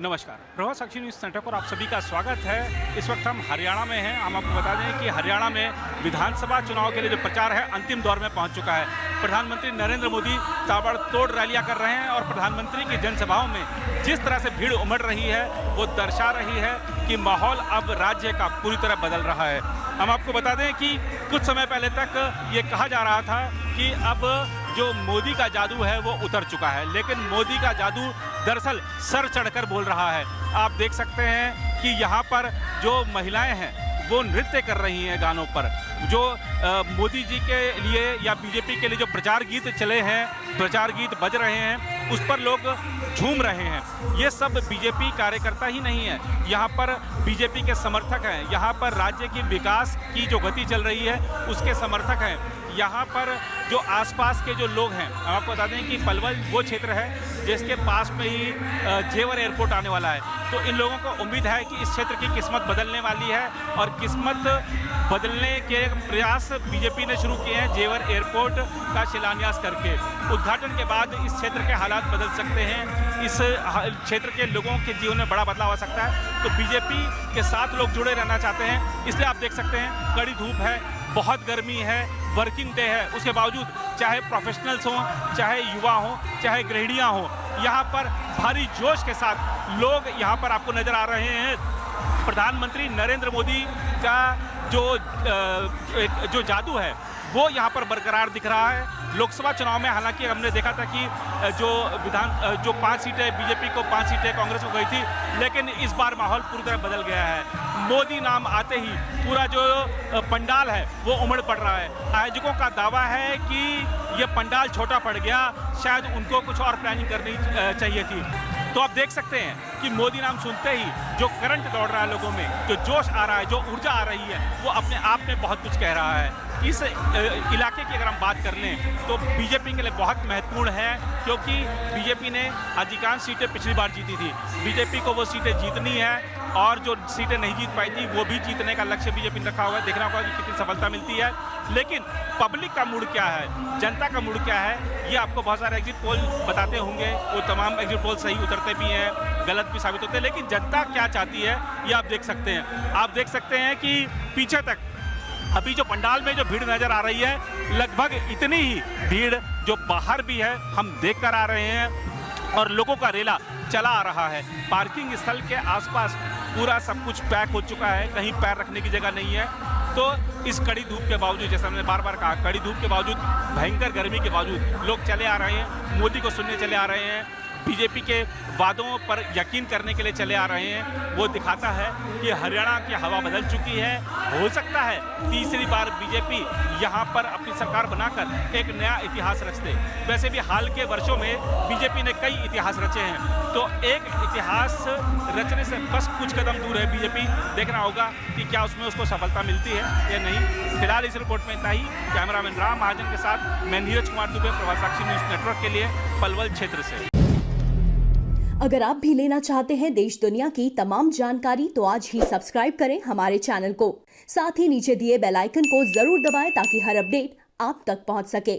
नमस्कार, प्रभात साक्षी news network और आप सभी का स्वागत है। इस वक्त हम हरियाणा में हैं। हम आपको बता दें कि हरियाणा में विधानसभा चुनाव के लिए जो प्रचार है अंतिम दौर में पहुंच चुका है। प्रधानमंत्री नरेंद्र मोदी ताबड़तोड़ रैलियां कर रहे हैं और प्रधानमंत्री की जनसभाओं में जिस तरह से भीड़ उमड़ रही है वो दर्शा रही है कि माहौल अब राज्य का पूरी तरह बदल रहा है। हम आपको बता दें कि कुछ समय पहले तक ये कहा जा रहा था कि अब जो मोदी का जादू है वो उतर चुका है, लेकिन मोदी का जादू दरअसल सर चढ़कर बोल रहा है। आप देख सकते हैं कि यहाँ पर जो महिलाएं हैं वो नृत्य कर रही हैं गानों पर। जो मोदी जी के लिए या बीजेपी के लिए जो प्रचार गीत चले हैं, प्रचार गीत बज रहे हैं, उस पर लोग झूम रहे हैं। ये सब बीजेपी कार्यकर्ता ही नहीं है, यहाँ पर बीजेपी के समर्थक हैं, यहाँ पर राज्य की विकास की जो गति चल रही है उसके समर्थक हैं। यहाँ पर जो आसपास के जो लोग हैं, हम आपको बता दें कि पलवल वो क्षेत्र है जिसके पास में ही जेवर एयरपोर्ट आने वाला है। तो इन लोगों को उम्मीद है कि इस क्षेत्र की किस्मत बदलने वाली है और किस्मत बदलने के प्रयास बीजेपी ने शुरू किए हैं जेवर एयरपोर्ट का शिलान्यास करके। उद्घाटन के बाद इस क्षेत्र के हालात बदल सकते हैं, इस क्षेत्र के लोगों के जीवन में बड़ा बदलाव आ सकता है। तो बीजेपी के साथ लोग जुड़े रहना चाहते हैं, इसलिए आप देख सकते हैं कड़ी धूप है, बहुत गर्मी है, वर्किंग डे है, उसके बावजूद चाहे प्रोफेशनल्स हों, चाहे युवा हों, चाहे गृहिणियाँ हों, यहाँ पर भारी जोश के साथ लोग यहाँ पर आपको नजर आ रहे हैं। प्रधानमंत्री नरेंद्र मोदी का जो जादू है वो यहाँ पर बरकरार दिख रहा है। लोकसभा चुनाव में हालांकि हमने देखा था कि जो 5 सीटें बीजेपी को, 5 सीटें कांग्रेस को गई थी, लेकिन इस बार माहौल पूरी तरह बदल गया है। मोदी नाम आते ही पूरा जो पंडाल है वो उमड़ पड़ रहा है। आयोजकों का दावा है कि ये पंडाल छोटा पड़ गया, शायद उनको कुछ और प्लानिंग करनी चाहिए थी। तो आप देख सकते हैं कि मोदी नाम सुनते ही जो करंट दौड़ रहा है लोगों में, जो जोश आ रहा है, जो ऊर्जा आ रही है, वो अपने आप में बहुत कुछ कह रहा है। इस इलाके की अगर हम बात कर लें तो बीजेपी के लिए बहुत महत्वपूर्ण है, क्योंकि बीजेपी ने अधिकांश सीटें पिछली बार जीती थी। बीजेपी को वो सीटें जीतनी है और जो सीटें नहीं जीत पाई थी वो भी जीतने का लक्ष्य बीजेपी ने रखा हुआ है। देखना होगा कि कितनी सफलता मिलती है। लेकिन पब्लिक का मूड क्या है, जनता का मूड क्या है, ये आपको बहुत सारे एग्जिट पोल बताते होंगे। वो तमाम एग्जिट पोल सही उतरते भी हैं, गलत भी साबित होते हैं, लेकिन जनता क्या चाहती है ये आप देख सकते हैं। आप देख सकते हैं कि पीछे तक अभी जो पंडाल में जो भीड़ नजर आ रही है, लगभग इतनी ही भीड़ जो बाहर भी है हम देख कर आ रहे हैं और लोगों का रेला चला आ रहा है। पार्किंग स्थल के आसपास पूरा सब कुछ पैक हो चुका है, कहीं पैर रखने की जगह नहीं है। तो इस कड़ी धूप के बावजूद, जैसा हमने बार बार कहा, कड़ी धूप के बावजूद, भयंकर गर्मी के बावजूद लोग चले आ रहे हैं, मोदी को सुनने चले आ रहे हैं, बीजेपी के वादों पर यकीन करने के लिए चले आ रहे हैं। वो दिखाता है कि हरियाणा की हवा बदल चुकी है। हो सकता है तीसरी बार बीजेपी यहाँ पर अपनी सरकार बनाकर एक नया इतिहास रच दे। वैसे भी हाल के वर्षों में बीजेपी ने कई इतिहास रचे हैं, तो एक इतिहास रचने से बस कुछ कदम दूर है बीजेपी। देखना होगा कि क्या उसमें उसको सफलता मिलती है या नहीं। फिलहाल इस रिपोर्ट में इतना ही। कैमरामैन राम महाजन के साथ मैं नीरज कुमार दुबे, प्रभात साक्षी न्यूज़ नेटवर्क के लिए, पलवल क्षेत्र से। अगर आप भी लेना चाहते हैं देश दुनिया की तमाम जानकारी तो आज ही सब्सक्राइब करें हमारे चैनल को। साथ ही नीचे दिए बेल आइकन को जरूर दबाएं ताकि हर अपडेट आप तक पहुंच सके।